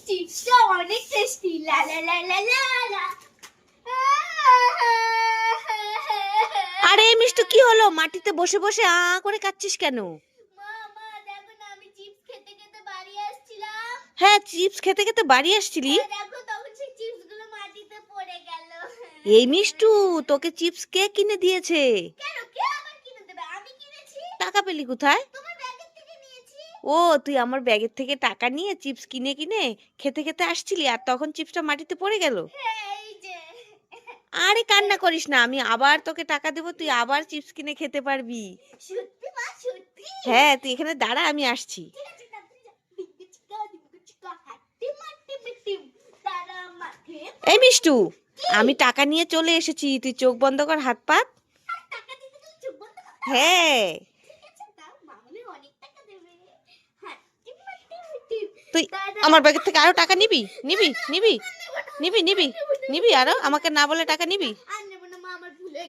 চিপসটা অনেক টেস্টি। লা লা লা লা লা লা। আরে মিষ্টু, কি হলো? মাটিতে বসে বসে আ করে কাচ্ছিস কেন? মা মা দেখো না, আমি চিপস খেতে খেতে বাড়ি আসছিলাম। হ্যাঁ, চিপস খেতে খেতে বাড়ি আসছিলি? দেখো তখন সেই চিপসগুলো মাটিতে পড়ে গেল। এই মিষ্টু, তোকে চিপস কে কিনে দিয়েছে? কেন, কে আবার কিনে দেবে? আমি কিনেছি। টাকা পেলি কোথায়? তোমার ব্যাগের থেকে নিয়েছি। ও, তুই আমার ব্যাগের থেকে টাকা নিয়ে চিপস কিনে কিনে খেতে খেতে আসছিলি, আর তখন চিপসটা মাটিতে পড়ে গেল? হ্যাঁ, এই যে। আরে কান্না করিস না, আমি আবার তোকে টাকা দেবো, তুই আবার চিপস কিনে খেতে পারবি। সত্যি মা, সত্যি? হ্যাঁ, তুই এখানে দাঁড়া, আমি আসছি। ঠিক আছে, তাড়াতাড়ি যাও। ডিঙ্গি চিকা, ডিঙ্গি চিকা, হাট্টি মাট্টি মিট্টি, তারা মাঠে এই মিষ্টু, কি? আমি টাকা নিয়ে চলে এসেছি, তুই চোখ বন্ধ কর, হাত পাত। আর টাকা দিতে গেলে চোখ বন্ধ করতে হবে? হ্যাঁ, ঠিক আছে, দাও, মামনি অনেক টাকা দেবে। হাট্টি মাট্টি মিট্টি, তুই তারা আমার ব্যাগের থেকে আরো টাকা নিবি? নিবি? নিবি? আর নেবো না, নিবি? নিবি? আর নেবো না। নিবি আরো? আমাকে না বলে টাকা নিবি? আর নেবো